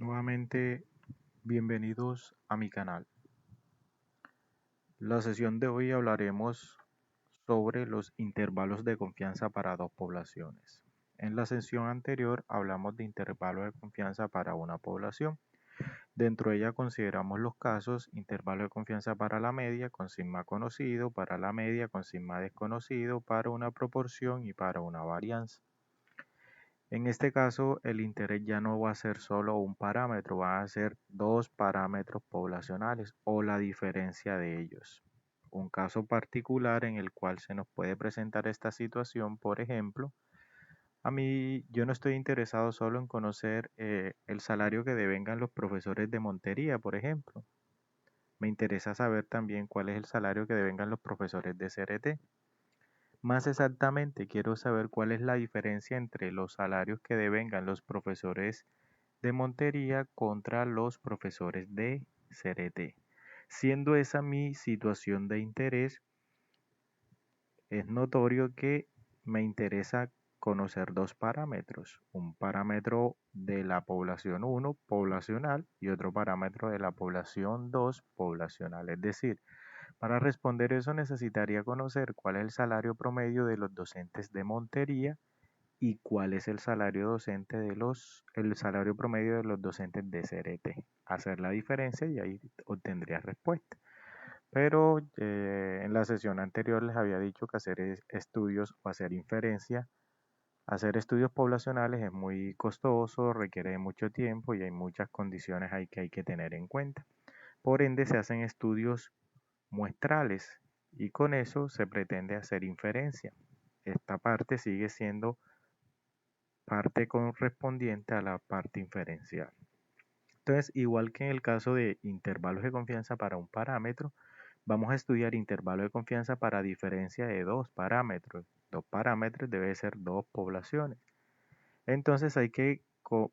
Nuevamente, bienvenidos a mi canal. La sesión de hoy hablaremos sobre los intervalos de confianza para dos poblaciones. En la sesión anterior hablamos de intervalos de confianza para una población. Dentro de ella consideramos los casos: intervalo de confianza para la media con sigma conocido, para la media con sigma desconocido, para una proporción y para una varianza. En este caso, el interés ya no va a ser solo un parámetro, van a ser dos parámetros poblacionales o la diferencia de ellos. Un caso particular en el cual se nos puede presentar esta situación, por ejemplo, yo no estoy interesado solo en conocer el salario que devengan los profesores de Montería, por ejemplo. Me interesa saber también cuál es el salario que devengan los profesores de CRT. Más exactamente, quiero saber cuál es la diferencia entre los salarios que devengan los profesores de Montería contra los profesores de CRT. Siendo esa mi situación de interés, es notorio que me interesa conocer dos parámetros: un parámetro de la población 1 poblacional y otro parámetro de la población 2 poblacional. Es decir, para responder eso necesitaría conocer cuál es el salario promedio de los docentes de Montería y cuál es el salario el salario promedio de los docentes de CRT. Hacer la diferencia y ahí obtendría respuesta. Pero en la sesión anterior les había dicho que hacer estudios o hacer estudios poblacionales es muy costoso, requiere mucho tiempo y hay muchas condiciones ahí que hay que tener en cuenta. Por ende, se hacen estudios muestrales y con eso se pretende hacer inferencia. Esta parte sigue siendo parte correspondiente a la parte inferencial. Entonces, igual que en el caso de intervalos de confianza para un parámetro, vamos a estudiar intervalos de confianza para diferencia de dos parámetros. Dos parámetros debe ser dos poblaciones. Entonces hay que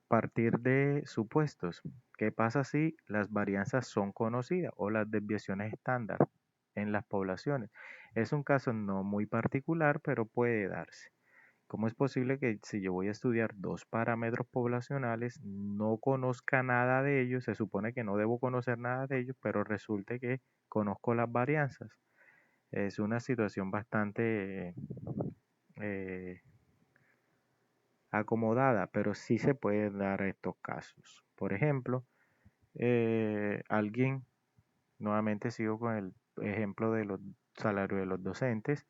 partir de supuestos. ¿Qué pasa si las varianzas son conocidas o las desviaciones estándar en las poblaciones? Es un caso no muy particular, pero puede darse. ¿Cómo es posible que si yo voy a estudiar dos parámetros poblacionales no conozca nada de ellos? Se supone que no debo conocer nada de ellos, pero resulte que conozco las varianzas. Es una situación bastante eh, acomodada, pero sí se pueden dar estos casos. Por ejemplo, alguien, nuevamente sigo con el ejemplo de los salarios de los docentes.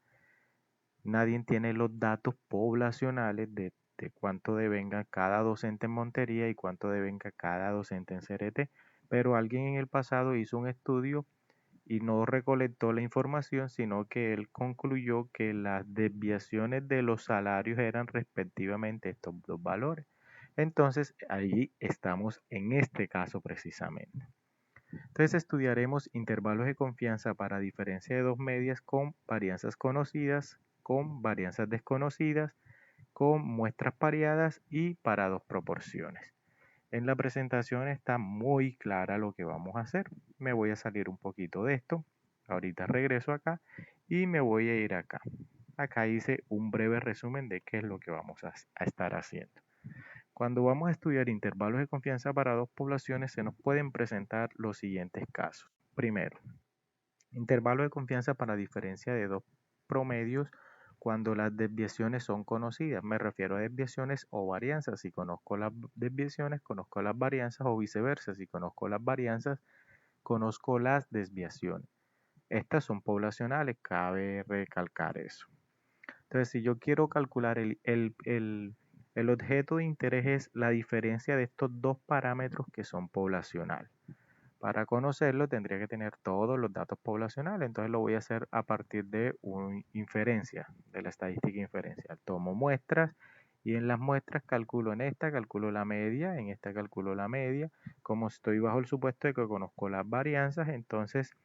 Nadie tiene los datos poblacionales de cuánto devenga cada docente en Montería y cuánto devenga cada docente en CRT, pero alguien en el pasado hizo un estudio y no recolectó la información, sino que él concluyó que las desviaciones de los salarios eran respectivamente estos dos valores. Entonces, ahí estamos en este caso precisamente. Entonces estudiaremos intervalos de confianza para diferencia de dos medias con varianzas conocidas, con varianzas desconocidas, con muestras pareadas y para dos proporciones. En la presentación está muy clara lo que vamos a hacer. Me voy a salir un poquito de esto. Ahorita regreso acá y me voy a ir acá. Acá hice un breve resumen de qué es lo que vamos a estar haciendo. Cuando vamos a estudiar intervalos de confianza para dos poblaciones, se nos pueden presentar los siguientes casos. Primero, intervalo de confianza para diferencia de dos promedios cuando las desviaciones son conocidas. Me refiero a desviaciones o varianzas. Si conozco las desviaciones, conozco las varianzas, o viceversa. Si conozco las varianzas, conozco las desviaciones. Estas son poblacionales, cabe recalcar eso. Entonces, si yo quiero calcular el objeto de interés es la diferencia de estos dos parámetros que son poblacionales. Para conocerlo tendría que tener todos los datos poblacionales, entonces lo voy a hacer a partir de una inferencia, de la estadística inferencial. Tomo muestras y en las muestras calculo, en esta calculo la media, en esta calculo la media. Como estoy bajo el supuesto de que conozco las varianzas, entonces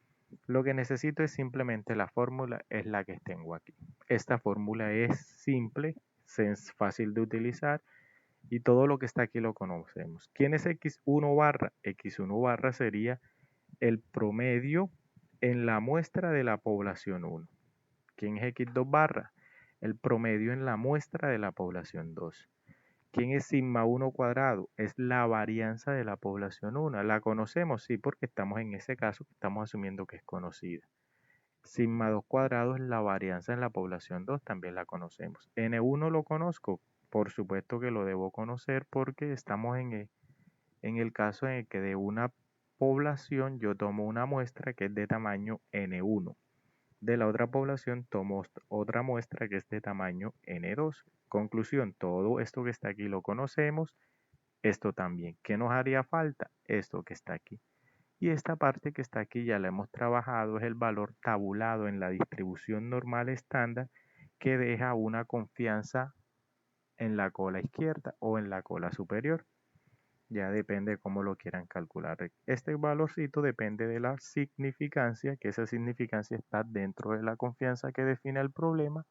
lo que necesito es simplemente la fórmula, es la que tengo aquí. Esta fórmula es simple, es fácil de utilizar y todo lo que está aquí lo conocemos. ¿Quién es X1 barra? X1 barra sería el promedio en la muestra de la población 1. ¿Quién es X2 barra? El promedio en la muestra de la población 2. ¿Quién es sigma 1 cuadrado? Es la varianza de la población 1. ¿La conocemos? Sí, porque estamos en ese caso, estamos asumiendo que es conocida. Sigma 2 cuadrado es la varianza en la población 2, también la conocemos. N1 lo conozco, por supuesto que lo debo conocer porque estamos en el caso en el que de una población yo tomo una muestra que es de tamaño N1. De la otra población tomo otra muestra que es de tamaño N2. Conclusión, todo esto que está aquí lo conocemos, esto también. ¿Qué nos haría falta? Esto que está aquí. Y esta parte que está aquí ya la hemos trabajado, es el valor tabulado en la distribución normal estándar que deja una confianza en la cola izquierda o en la cola superior. Ya depende de cómo lo quieran calcular. Este valorcito depende de la significancia, que esa significancia está dentro de la confianza que define el problema.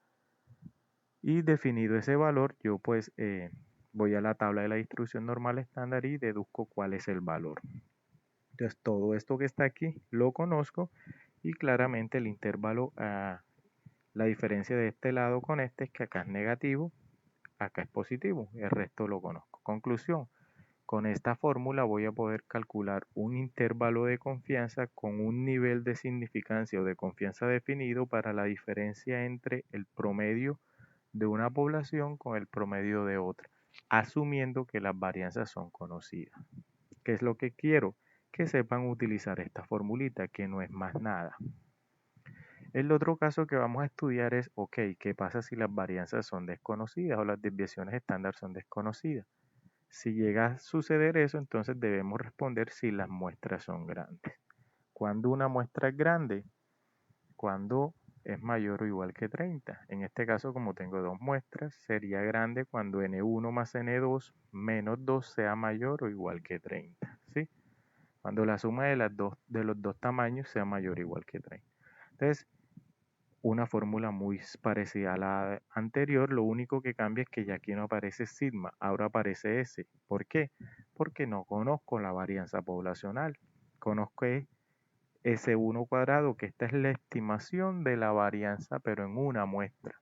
Y definido ese valor, yo pues voy a la tabla de la distribución normal estándar y deduzco cuál es el valor. Entonces todo esto que está aquí lo conozco y claramente el intervalo, la diferencia de este lado con este es que acá es negativo, acá es positivo, el resto lo conozco. Conclusión, con esta fórmula voy a poder calcular un intervalo de confianza con un nivel de significancia o de confianza definido para la diferencia entre el promedio de una población con el promedio de otra, asumiendo que las varianzas son conocidas. ¿Qué es lo que quiero? Que sepan utilizar esta formulita, que no es más nada. El otro caso que vamos a estudiar es, ok, ¿qué pasa si las varianzas son desconocidas o las desviaciones estándar son desconocidas? Si llega a suceder eso, entonces debemos responder si las muestras son grandes. ¿Cuándo una muestra es grande? Cuando es mayor o igual que 30. En este caso, como tengo dos muestras, sería grande cuando n1 más n2 menos 2 sea mayor o igual que 30. ¿Sí? Cuando la suma de los dos tamaños sea mayor o igual que 30. Entonces, una fórmula muy parecida a la anterior, lo único que cambia es que ya aquí no aparece sigma, ahora aparece S. ¿Por qué? Porque no conozco la varianza poblacional. Conozco S1 cuadrado, que esta es la estimación de la varianza, pero en una muestra.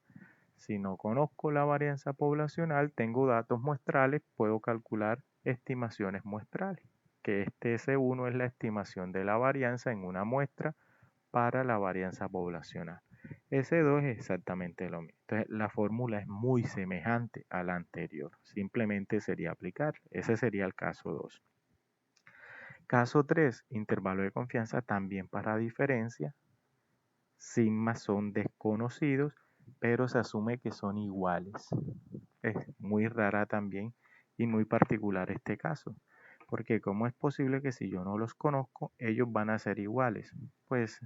Si no conozco la varianza poblacional, tengo datos muestrales, puedo calcular estimaciones muestrales, que este S1 es la estimación de la varianza en una muestra para la varianza poblacional. S2 es exactamente lo mismo. Entonces, la fórmula es muy semejante a la anterior. Simplemente sería aplicar. Ese sería el caso 2. Caso 3, intervalo de confianza también para diferencia. Sigma son desconocidos, pero se asume que son iguales. Es muy rara también y muy particular este caso. Porque ¿cómo es posible que si yo no los conozco, ellos van a ser iguales? Pues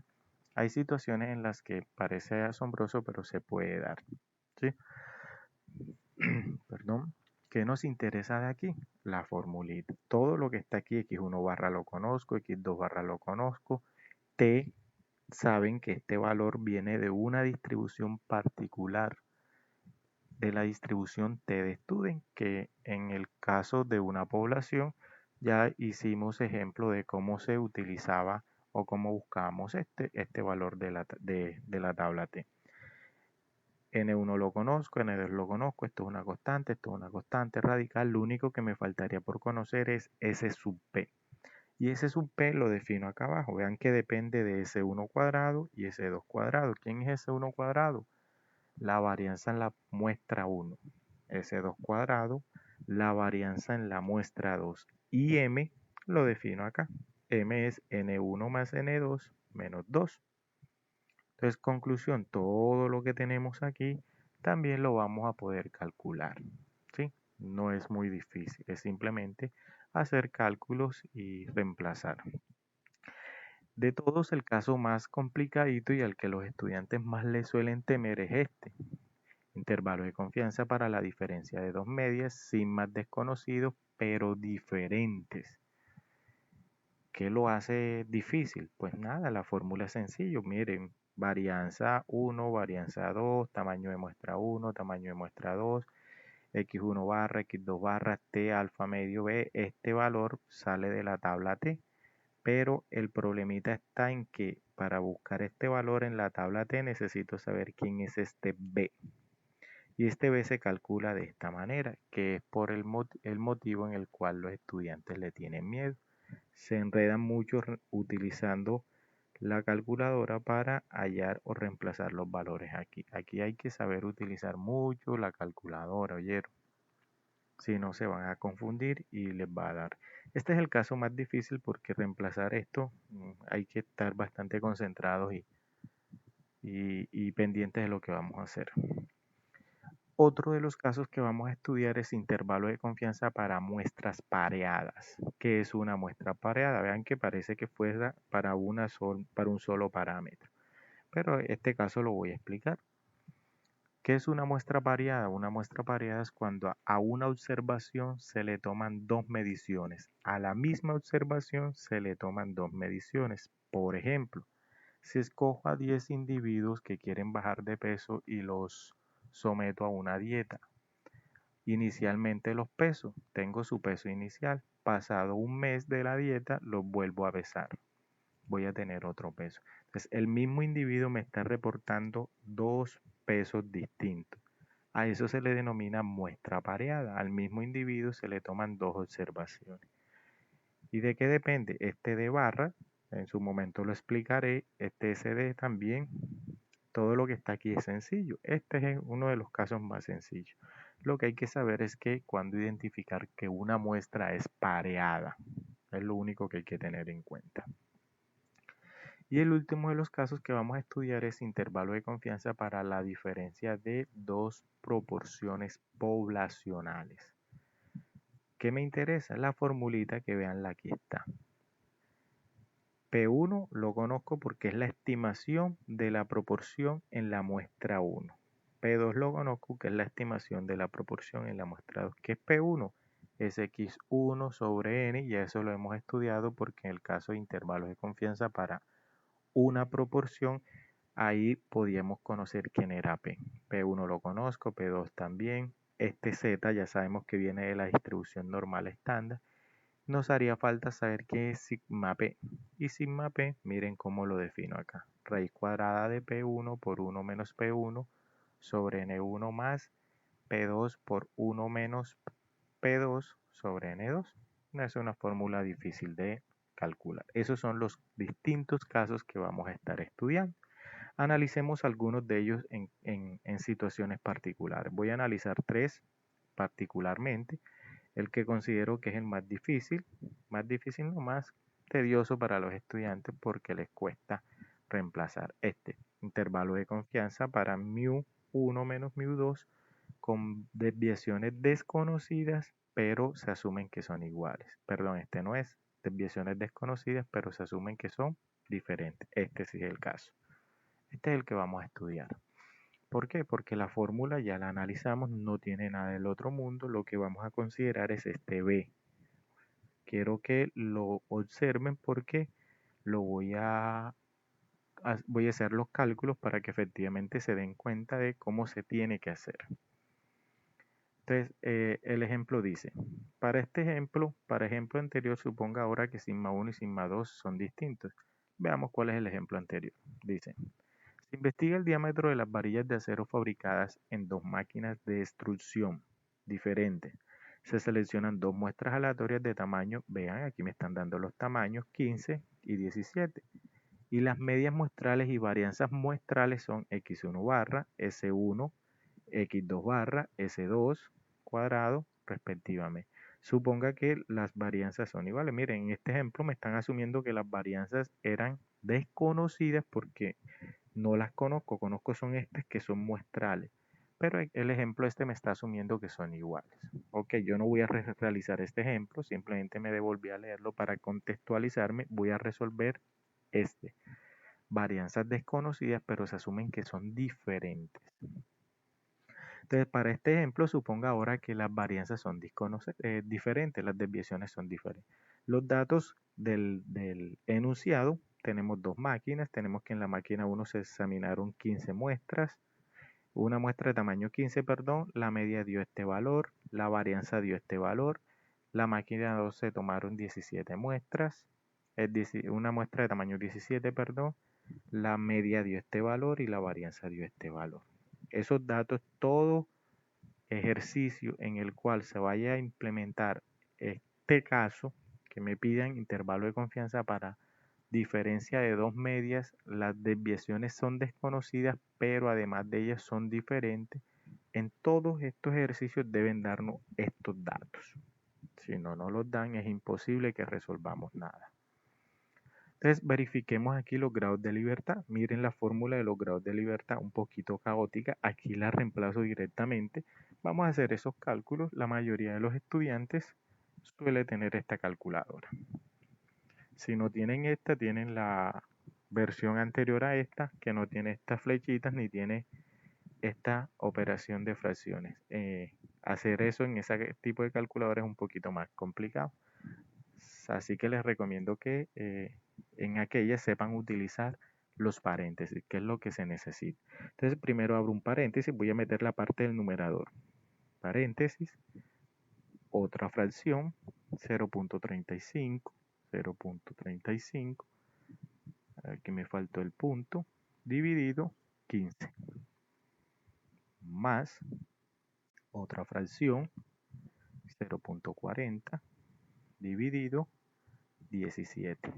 hay situaciones en las que parece asombroso, pero se puede dar. ¿Sí? Perdón. ¿Qué nos interesa de aquí? La formulita. Todo lo que está aquí, x1 barra lo conozco, x2 barra lo conozco. T, saben que este valor viene de una distribución particular, de la distribución T de Student, que en el caso de una población ya hicimos ejemplo de cómo se utilizaba o cómo buscábamos este valor de la tabla T. N1 lo conozco, N2 lo conozco, esto es una constante radical. Lo único que me faltaría por conocer es S sub P. Y S sub P lo defino acá abajo. Vean que depende de S1 cuadrado y S2 cuadrado. ¿Quién es S1 cuadrado? La varianza en la muestra 1. S2 cuadrado, la varianza en la muestra 2. Y M lo defino acá. M es N1 más N2 menos 2. Entonces, conclusión, todo lo que tenemos aquí también lo vamos a poder calcular. ¿Sí? No es muy difícil, es simplemente hacer cálculos y reemplazar. De todos, el caso más complicadito y al que los estudiantes más les suelen temer es este. Intervalo de confianza para la diferencia de dos medias, sigmas desconocidos, pero diferentes. ¿Qué lo hace difícil? Pues nada, la fórmula es sencillo. Miren, varianza 1, varianza 2, tamaño de muestra 1, tamaño de muestra 2, x1 barra, x2 barra, t alfa medio b. Este valor sale de la tabla t, pero el problemita está en que para buscar este valor en la tabla t necesito saber quién es este b. Y este B se calcula de esta manera, que es por el motivo en el cual los estudiantes le tienen miedo. Se enredan mucho utilizando la calculadora para hallar o reemplazar los valores aquí. Aquí hay que saber utilizar mucho la calculadora, ¿oyeron? Si no se van a confundir y les va a dar. Este es el caso más difícil porque reemplazar esto hay que estar bastante concentrados y pendientes de lo que vamos a hacer. Otro de los casos que vamos a estudiar es intervalo de confianza para muestras pareadas. ¿Qué es una muestra pareada? Vean que parece que fuera para un solo parámetro. Pero en este caso lo voy a explicar. ¿Qué es una muestra pareada? Una muestra pareada es cuando a una observación se le toman dos mediciones. A la misma observación se le toman dos mediciones. Por ejemplo, si escojo a 10 individuos que quieren bajar de peso y los someto a una dieta. Inicialmente los peso, tengo su peso inicial. Pasado un mes de la dieta, los vuelvo a pesar. Voy a tener otro peso. Entonces, el mismo individuo me está reportando dos pesos distintos. A eso se le denomina muestra pareada. Al mismo individuo se le toman dos observaciones. ¿Y de qué depende? Este de barra, en su momento lo explicaré. Este SD también. Todo lo que está aquí es sencillo. Este es uno de los casos más sencillos. Lo que hay que saber es que cuando identificar que una muestra es pareada. Es lo único que hay que tener en cuenta. Y el último de los casos que vamos a estudiar es intervalo de confianza para la diferencia de dos proporciones poblacionales. ¿Qué me interesa? La formulita que veanla aquí está. P1 lo conozco porque es la estimación de la proporción en la muestra 1. P2 lo conozco que es la estimación de la proporción en la muestra 2. ¿Qué es P1? Es X1 sobre N, y eso lo hemos estudiado porque en el caso de intervalos de confianza para una proporción, ahí podíamos conocer quién era P. P1 lo conozco, P2 también. Este Z ya sabemos que viene de la distribución normal estándar. Nos haría falta saber qué es sigma P. Y sigma P, miren cómo lo defino acá. Raíz cuadrada de P1 por 1 menos P1 sobre N1 más P2 por 1 menos P2 sobre N2. No es una fórmula difícil de calcular. Esos son los distintos casos que vamos a estar estudiando. Analicemos algunos de ellos en situaciones particulares. Voy a analizar tres particularmente. El que considero que es el más difícil no, más tedioso para los estudiantes porque les cuesta reemplazar este intervalo de confianza para μ1 menos μ2 con desviaciones desconocidas, pero se asumen que son iguales. Perdón, este no es desviaciones desconocidas, pero se asumen que son diferentes. Este sí es el caso. Este es el que vamos a estudiar. ¿Por qué? Porque la fórmula ya la analizamos, no tiene nada del otro mundo. Lo que vamos a considerar es este B. Quiero que lo observen porque lo voy a hacer los cálculos para que efectivamente se den cuenta de cómo se tiene que hacer. Entonces, el ejemplo dice, para este ejemplo, para ejemplo anterior, suponga ahora que sigma 1 y sigma 2 son distintos. Veamos cuál es el ejemplo anterior. Dice, se investiga el diámetro de las varillas de acero fabricadas en dos máquinas de extrusión diferentes. Se seleccionan dos muestras aleatorias de tamaño, vean, aquí me están dando los tamaños 15 y 17. Y las medias muestrales y varianzas muestrales son x1 barra, s1, x2 barra, s2 cuadrado, respectivamente. Suponga que las varianzas son iguales. Miren, en este ejemplo me están asumiendo que las varianzas eran desconocidas porque no las conozco son estas que son muestrales. Pero el ejemplo este me está asumiendo que son iguales. Ok, yo no voy a realizar este ejemplo, simplemente me devolví a leerlo para contextualizarme. Voy a resolver este. Varianzas desconocidas, pero se asumen que son diferentes. Entonces, para este ejemplo, suponga ahora que las varianzas son diferentes, las desviaciones son diferentes. Los datos del enunciado, tenemos dos máquinas, tenemos que en la máquina 1 se examinaron 15 muestras, una muestra de tamaño 15, perdón, la media dio este valor, la varianza dio este valor, la máquina 2 se tomaron 17 muestras, una muestra de tamaño 17, perdón, la media dio este valor y la varianza dio este valor. Esos datos todos ejercicio en el cual se vaya a implementar este caso, que me pidan intervalo de confianza para diferencia de dos medias, las desviaciones son desconocidas, pero además de ellas son diferentes. En todos estos ejercicios deben darnos estos datos. Si no nos los dan, es imposible que resolvamos nada. Entonces, verifiquemos aquí los grados de libertad. Miren la fórmula de los grados de libertad, un poquito caótica. Aquí la reemplazo directamente. Vamos a hacer esos cálculos. La mayoría de los estudiantes suele tener esta calculadora. Si no tienen esta, tienen la versión anterior a esta, que no tiene estas flechitas ni tiene esta operación de fracciones. Hacer eso en ese tipo de calculadora es un poquito más complicado. Así que les recomiendo que en aquellas sepan utilizar los paréntesis, que es lo que se necesita. Entonces primero abro un paréntesis, voy a meter la parte del numerador. Paréntesis, otra fracción, 0.35, 0.35, aquí me faltó el punto, dividido 15, más otra fracción, 0.40, dividido 17.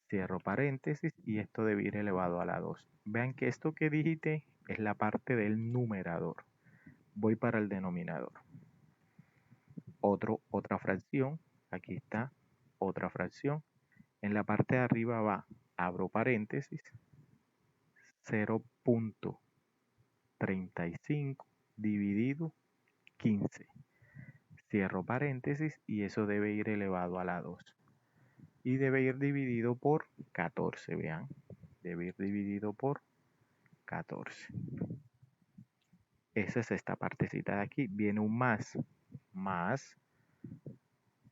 Cierro paréntesis y esto debe ir elevado a la 2. Vean que esto que digité es la parte del numerador. Voy para el denominador. Otra fracción, aquí está otra fracción. En la parte de arriba va, abro paréntesis, 0.35 dividido 15. Cierro paréntesis y eso debe ir elevado a la 2. Y debe ir dividido por 14, vean. Debe ir dividido por 14. Esa es esta partecita de aquí. Viene un más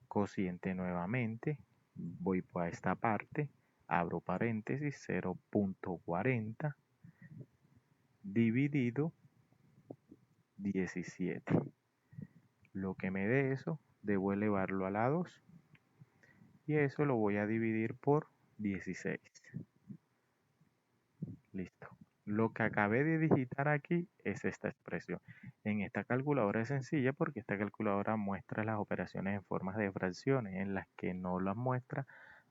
cociente nuevamente. Voy a esta parte, abro paréntesis, 0.40 dividido 17. Lo que me dé eso, debo elevarlo a la 2. Y eso lo voy a dividir por 16. Listo. Lo que acabé de digitar aquí es esta expresión. En esta calculadora es sencilla porque esta calculadora muestra las operaciones en formas de fracciones. En las que no las muestra,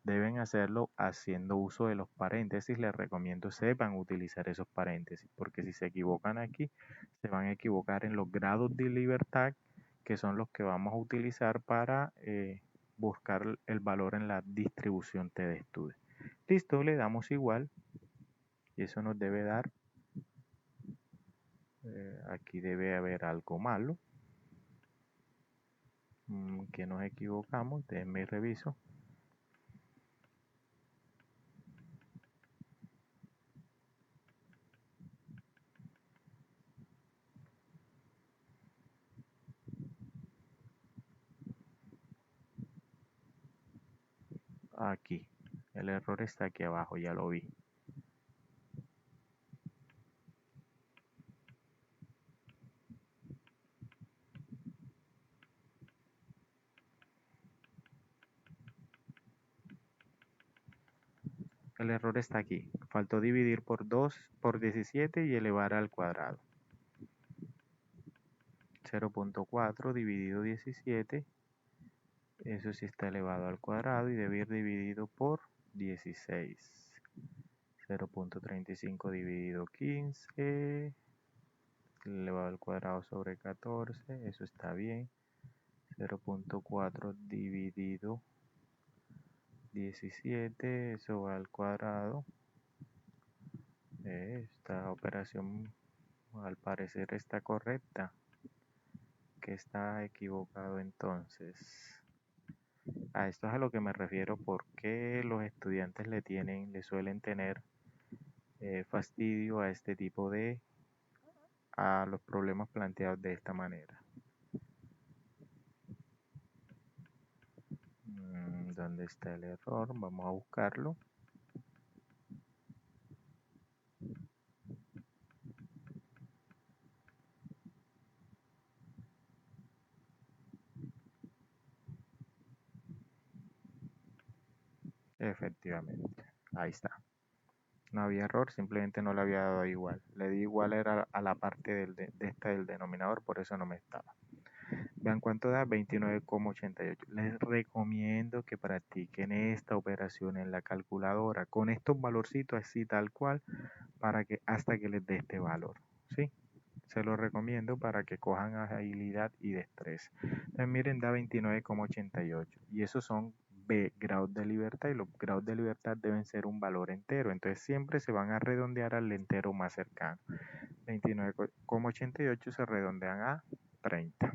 deben hacerlo haciendo uso de los paréntesis. Les recomiendo sepan utilizar esos paréntesis porque si se equivocan aquí, se van a equivocar en los grados de libertad, que son los que vamos a utilizar para buscar el valor en la distribución T de estudio. Listo, le damos igual. Y eso nos debe dar, aquí debe haber algo malo, que nos equivocamos, déjenme y reviso. Aquí, el error está aquí abajo, ya lo vi. El error está aquí. Faltó dividir por 2 por 17 y elevar al cuadrado. 0.4 dividido 17. Eso sí está elevado al cuadrado y debe ir dividido por 16. 0.35 dividido 15. Elevado al cuadrado sobre 14. Eso está bien. 0.4 dividido 17, eso va al cuadrado. Esta operación al parecer está correcta. ¿Qué está equivocado entonces? A esto es a lo que me refiero, porque los estudiantes le suelen tener fastidio a este tipo a los problemas planteados de esta manera. ¿Dónde está el error? Vamos a buscarlo. Efectivamente, ahí está. no había error, simplemente no le había dado igual. Le di igual era a la parte de esta del denominador, por eso no me estaba. Vean cuánto da, 29,88. Les recomiendo que practiquen esta operación en la calculadora con estos valorcitos así tal cual para que hasta que les dé este valor, ¿sí? Se lo recomiendo para que cojan agilidad y destreza. Entonces miren, da 29,88 y esos son B, grados de libertad, y los grados de libertad deben ser un valor entero, entonces siempre se van a redondear al entero más cercano. 29,88 se redondean a 30.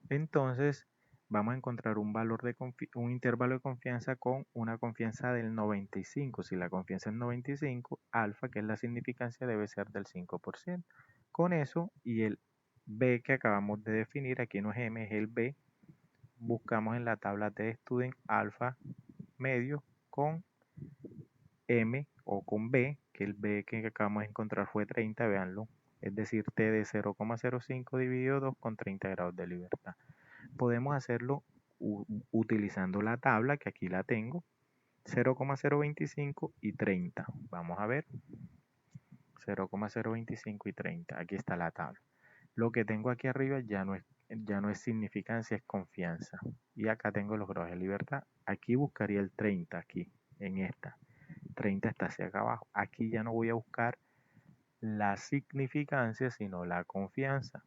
Entonces vamos a encontrar un valor de un intervalo de confianza con una confianza del 95. Si la confianza es 95, alfa, que es la significancia, debe ser del 5%. Con eso y el B que acabamos de definir, aquí no es M, es el B, buscamos en la tabla de Student alfa medio con M o con B, que el B que acabamos de encontrar fue 30, véanlo, es decir, T de 0,05 dividido 2 con 30 grados de libertad. Podemos hacerlo utilizando la tabla, que aquí la tengo, 0,025 y 30. Vamos a ver, 0,025 y 30, aquí está la tabla. Lo que tengo aquí arriba ya no es significancia, es confianza. Y acá tengo los grados de libertad. Aquí buscaría el 30, aquí, en esta. 30 está hacia acá abajo. Aquí ya no voy a buscar la significancia, sino la confianza.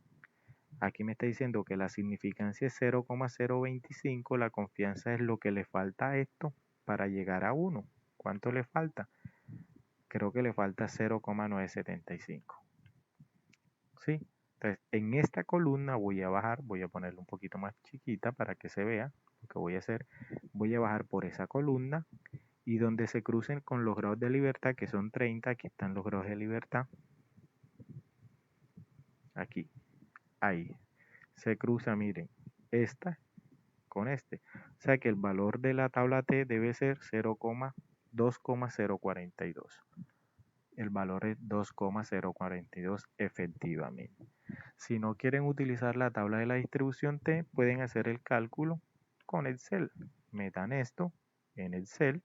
Aquí me está diciendo que la significancia es 0,025, la confianza es lo que le falta a esto para llegar a 1. ¿Cuánto le falta? Creo que le falta 0,975. ¿Sí? Entonces, en esta columna voy a bajar, voy a ponerla un poquito más chiquita para que se vea lo que voy a hacer. Voy a bajar por esa columna y donde se crucen con los grados de libertad, que son 30, aquí están los grados de libertad. Aquí, ahí. Se cruza, miren, esta con este. O sea que el valor de la tabla T debe ser 2,042. El valor es 2,042 efectivamente. Si no quieren utilizar la tabla de la distribución T, pueden hacer el cálculo con Excel. Metan esto en Excel.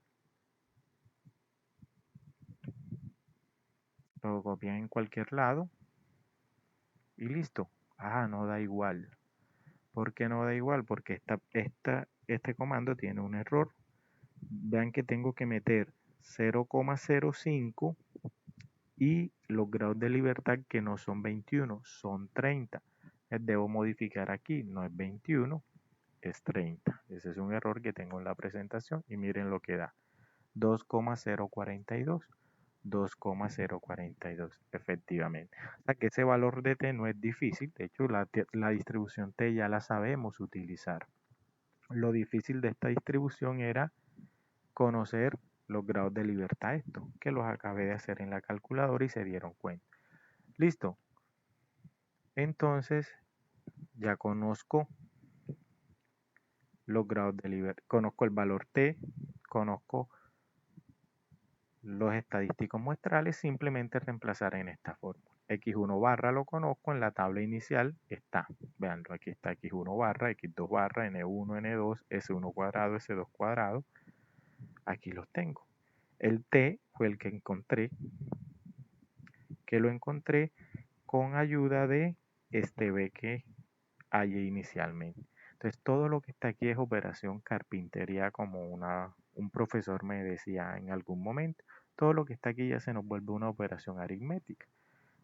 Lo copian en cualquier lado. Y listo. Ah, no da igual. ¿Por qué no da igual? Porque este comando tiene un error. Vean que tengo que meter 0,05 y los grados de libertad que no son 21, son 30. Debo modificar aquí, no es 21, es 30. Ese es un error que tengo en la presentación y miren lo que da. 2,042. 2,042 efectivamente. O sea que ese valor de T no es difícil, de hecho la distribución T ya la sabemos utilizar. Lo difícil de esta distribución era conocer los grados de libertad, esto, que los acabé de hacer en la calculadora y se dieron cuenta. Listo. Entonces, ya conozco los grados de libertad, conozco el valor T, conozco los estadísticos muestrales, simplemente reemplazar en esta fórmula. X1 barra lo conozco, en la tabla inicial está, veanlo, aquí está X1 barra, X2 barra, N1, N2, S1 cuadrado, S2 cuadrado, aquí los tengo. El T fue el que encontré, lo encontré con ayuda de este B que hay inicialmente. Entonces todo lo que está aquí es operación carpintería, como un profesor me decía en algún momento. Todo lo que está aquí ya se nos vuelve una operación aritmética.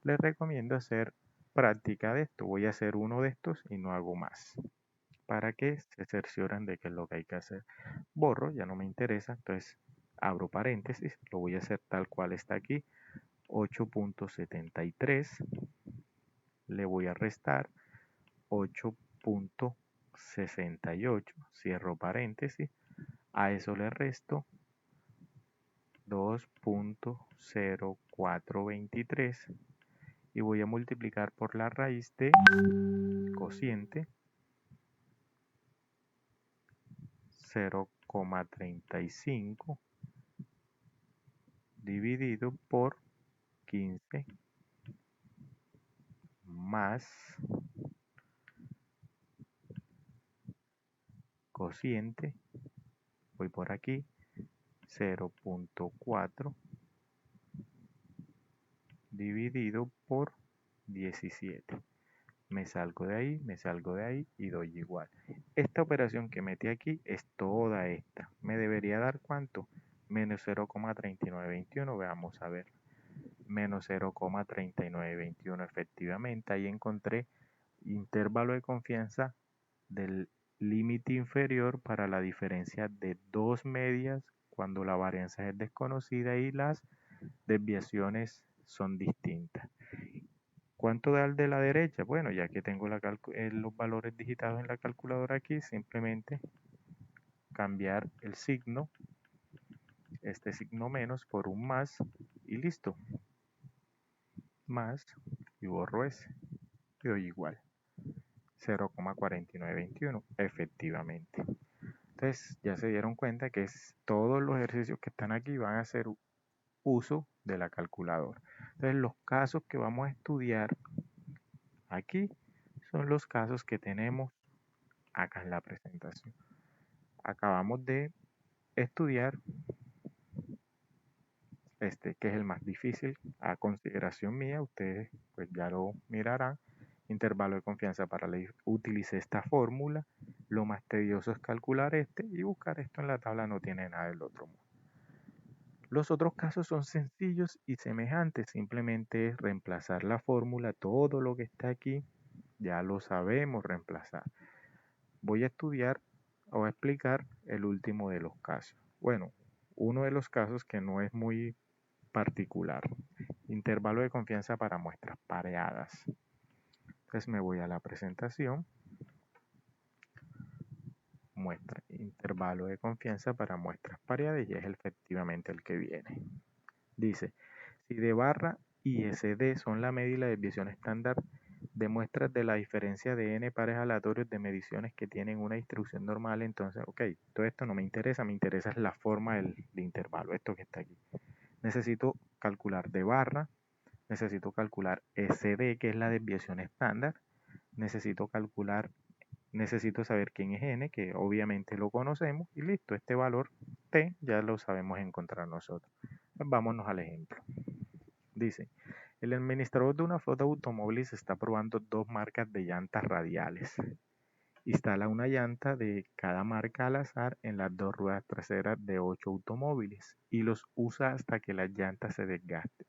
Les recomiendo hacer práctica de esto. Voy a hacer uno de estos y no hago más, para que se cercioren de qué es lo que hay que hacer. Borro, ya no me interesa, entonces abro paréntesis, lo voy a hacer tal cual está aquí. 8,73, le voy a restar 8,68, cierro paréntesis, a eso le resto 2,0423 y voy a multiplicar por la raíz de cociente 0,35 dividido por 15 más cociente, voy por aquí, 0,4 dividido por 17. Me salgo de ahí, me salgo de ahí y doy igual. Esta operación que metí aquí es toda esta. ¿Me debería dar cuánto? Menos 0,3921. Veamos a ver. Menos 0,3921. Efectivamente, ahí encontré intervalo de confianza del límite inferior para la diferencia de dos medias cuando la varianza es desconocida y las desviaciones son distintas. ¿Cuánto da el de la derecha? Bueno, ya que tengo los valores digitados en la calculadora aquí, simplemente cambiar el signo, este signo menos por un más y listo. Más y borro ese y doy igual. 0,4921, efectivamente. Entonces ya se dieron cuenta que todos los ejercicios que están aquí van a hacer uso de la calculadora. Entonces los casos que vamos a estudiar aquí son los casos que tenemos acá en la presentación. Acabamos de estudiar este, que es el más difícil a consideración mía, ustedes pues ya lo mirarán. Intervalo de confianza para utilicé esta fórmula. Lo más tedioso es calcular este y buscar esto en la tabla no tiene nada del otro mundo. Los otros casos son sencillos y semejantes, simplemente es reemplazar la fórmula, todo lo que está aquí ya lo sabemos reemplazar. Voy a estudiar o a explicar el último de los casos. Bueno, uno de los casos que no es muy particular. Intervalo de confianza para muestras pareadas. Entonces me voy a la presentación. Muestra intervalo de confianza para muestras pareadas y es efectivamente el que viene. Dice, si D barra y SD son la medida y la desviación estándar de muestras de la diferencia de n pares aleatorios de mediciones que tienen una distribución normal, entonces, ok, todo esto no me interesa es la forma del intervalo, esto que está aquí. Necesito calcular D barra, necesito calcular SD, que es la desviación estándar, necesito saber quién es n, que obviamente lo conocemos, y listo, este valor t ya lo sabemos encontrar nosotros. Pues vámonos al ejemplo. Dice, el administrador de una flota de automóviles está probando dos marcas de llantas radiales. Instala una llanta de cada marca al azar en las dos ruedas traseras de 8 automóviles y los usa hasta que las llantas se desgasten.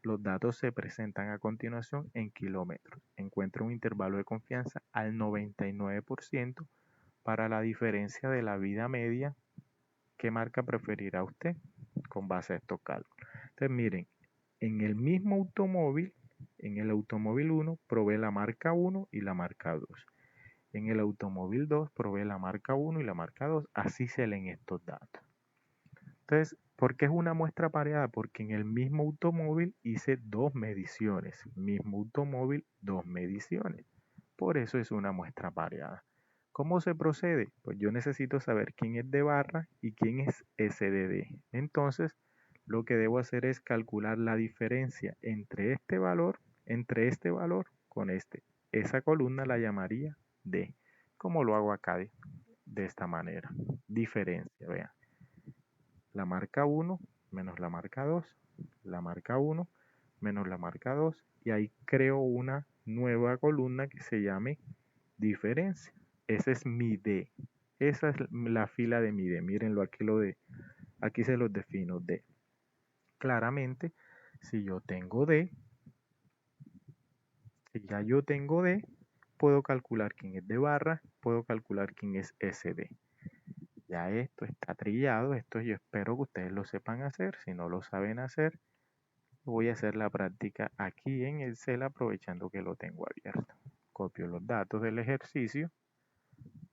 Los datos se presentan a continuación en kilómetros. Encuentra un intervalo de confianza al 99% para la diferencia de la vida media. ¿Qué marca preferirá usted con base a estos cálculos? Entonces miren, en el mismo automóvil, en el automóvil 1 probé la marca 1 y la marca 2. En el automóvil 2 probé la marca 1 y la marca 2. Así se leen estos datos. Entonces, ¿por qué es una muestra pareada? Porque en el mismo automóvil hice dos mediciones. Mismo automóvil, dos mediciones. Por eso es una muestra pareada. ¿Cómo se procede? Pues yo necesito saber quién es D barra y quién es SDD. Entonces, lo que debo hacer es calcular la diferencia entre este valor con este. Esa columna la llamaría D. ¿Cómo lo hago acá? De esta manera. Diferencia, vean. La marca 1 menos la marca 2, la marca 1 menos la marca 2, y ahí creo una nueva columna que se llame diferencia. Ese es mi D. Esa es la fila de mi D. Mírenlo, aquí se los defino D. Claramente, si yo tengo D, si ya yo tengo D, puedo calcular quién es D barra, puedo calcular quién es SD. Ya esto está trillado, esto yo espero que ustedes lo sepan hacer. Si no lo saben hacer, voy a hacer la práctica aquí en Excel aprovechando que lo tengo abierto. Copio los datos del ejercicio.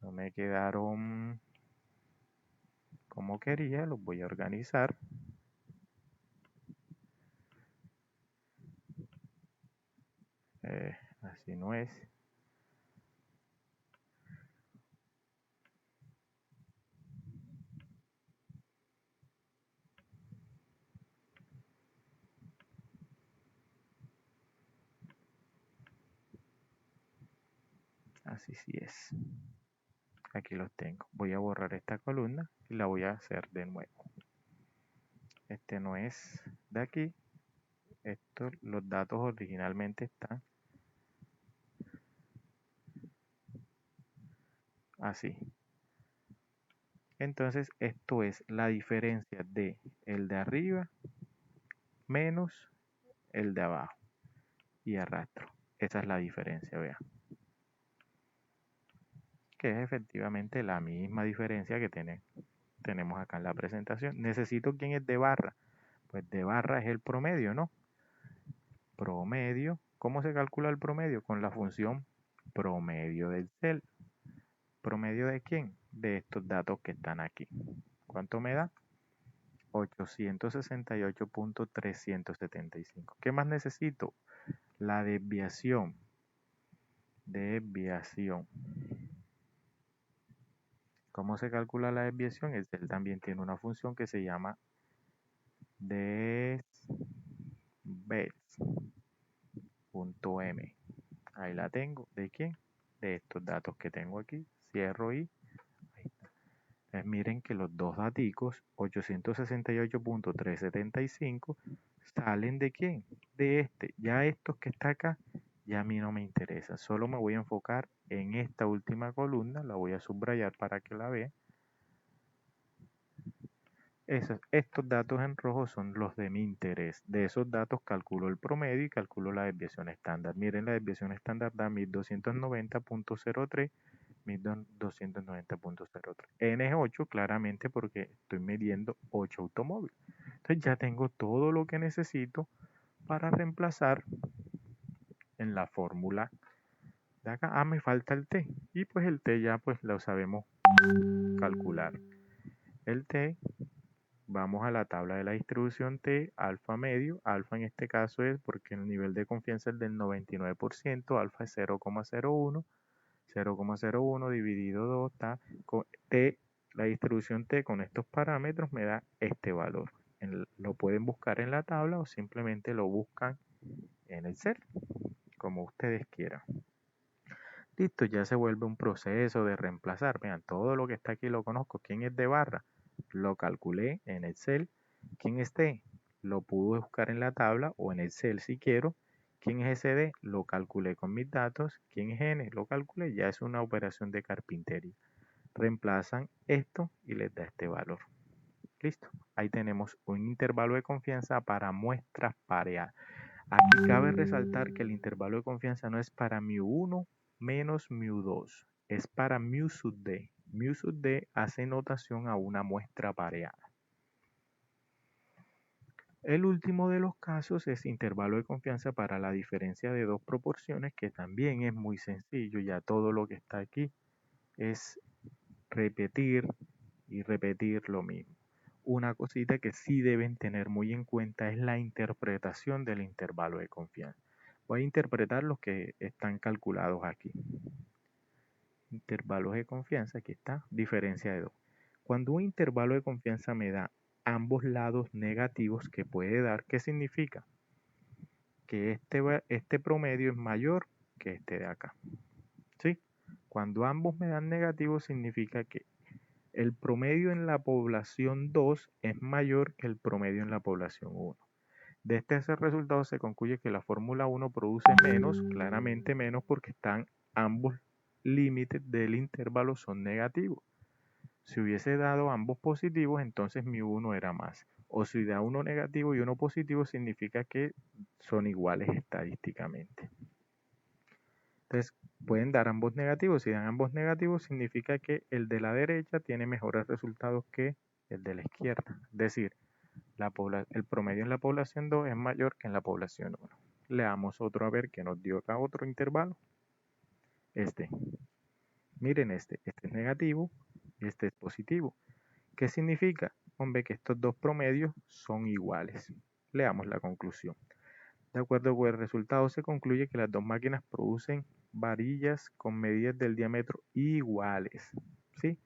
No me quedaron como quería, los voy a organizar. Así no es. Así sí es. Aquí los tengo. Voy a borrar esta columna y la voy a hacer de nuevo. Este no es de aquí. Los datos originalmente están así. Entonces esto es la diferencia de el de arriba menos el de abajo y arrastro. Esa es la diferencia, vean. Que es efectivamente la misma diferencia que tenemos acá en la presentación. Necesito quién es de barra. Pues de barra es el promedio, ¿no? Promedio. ¿Cómo se calcula el promedio? Con la función promedio del cel. ¿Promedio de quién? De estos datos que están aquí. ¿Cuánto me da? 868.375. ¿Qué más necesito? La desviación. Desviación. ¿Cómo se calcula la desviación? Él también tiene una función que se llama desves.m. Ahí la tengo. ¿De quién? De estos datos que tengo aquí. Cierro y ahí está. Entonces miren que los dos daticos, 868.375, salen de quién? De este. Ya estos que está acá, ya a mí no me interesa. Solo me voy a enfocar en esta última columna. La voy a subrayar para que la vean. Estos datos en rojo son los de mi interés. De esos datos calculo el promedio y calculo la desviación estándar. Miren, la desviación estándar da 1290.03, 1290.03. N es 8 claramente porque estoy midiendo 8 automóviles. Entonces ya tengo todo lo que necesito para reemplazar en la fórmula de acá. Ah, me falta el T. Y pues el T ya pues lo sabemos calcular. El T, vamos a la tabla de la distribución T, alfa medio. Alfa en este caso es porque el nivel de confianza es del 99%, alfa es 0,01. 0,01 dividido 2 está con T, la distribución T con estos parámetros me da este valor. Lo pueden buscar en la tabla o simplemente lo buscan en el CEL, como ustedes quieran. Listo, ya se vuelve un proceso de reemplazar. Vean, todo lo que está aquí lo conozco. ¿Quién es de barra? Lo calculé en Excel. ¿Quién es T? Lo pude buscar en la tabla o en Excel si quiero. ¿Quién es SD? Lo calculé con mis datos. ¿Quién es N? Lo calculé. Ya es una operación de carpintería. Reemplazan esto y les da este valor. Listo. Ahí tenemos un intervalo de confianza para muestras pareadas. Aquí cabe resaltar que el intervalo de confianza no es para μ1 menos μ2, es para μ sub d. μ sub d hace notación a una muestra pareada. El último de los casos es intervalo de confianza para la diferencia de dos proporciones, que también es muy sencillo. Ya todo lo que está aquí es repetir y repetir lo mismo. Una cosita que sí deben tener muy en cuenta es la interpretación del intervalo de confianza. Voy a interpretar los que están calculados aquí. Intervalos de confianza, aquí está, diferencia de 2. Cuando un intervalo de confianza me da ambos lados negativos que puede dar, ¿qué significa? Que este promedio es mayor que este de acá. ¿Sí? Cuando ambos me dan negativos significa que el promedio en la población 2 es mayor que el promedio en la población 1. De este resultado se concluye que la fórmula 1 produce menos, claramente menos, porque están ambos límites del intervalo son negativos. Si hubiese dado ambos positivos, entonces mi 1 era más. O si da uno negativo y uno positivo, significa que son iguales estadísticamente. Entonces, pueden dar ambos negativos. Si dan ambos negativos, significa que el de la derecha tiene mejores resultados que el de la izquierda. Es decir, el promedio en la población 2 es mayor que en la población 1. Leamos otro a ver qué nos dio acá otro intervalo. Miren este es negativo y este es positivo. ¿Qué significa? Hombre, que estos dos promedios son iguales. Leamos la conclusión. De acuerdo con el resultado se concluye que las dos máquinas producen varillas con medidas del diámetro iguales. ¿Sí?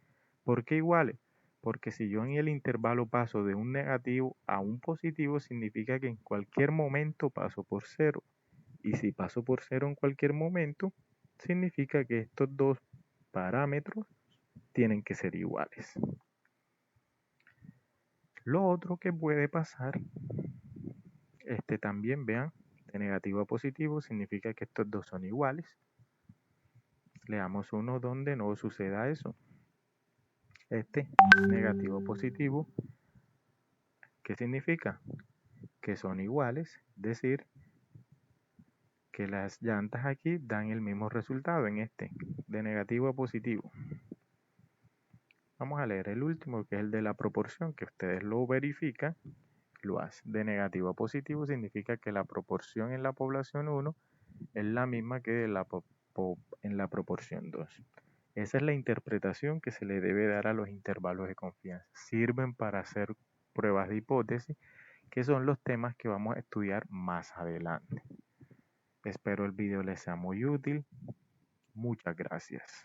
¿Por qué iguales? Porque si yo en el intervalo paso de un negativo a un positivo, significa que en cualquier momento paso por cero. Y si paso por cero en cualquier momento, significa que estos dos parámetros tienen que ser iguales. Lo otro que puede pasar También vean, de negativo a positivo significa que estos dos son iguales. Le damos uno donde no suceda eso. Negativo positivo, ¿qué significa? Que son iguales, es decir, que las llantas aquí dan el mismo resultado en de negativo a positivo. Vamos a leer el último, que es el de la proporción, que ustedes lo verifican, lo hacen. De negativo a positivo significa que la proporción en la población 1 es la misma que en la proporción 2. Esa es la interpretación que se le debe dar a los intervalos de confianza. Sirven para hacer pruebas de hipótesis, que son los temas que vamos a estudiar más adelante. Espero el video les sea muy útil. Muchas gracias.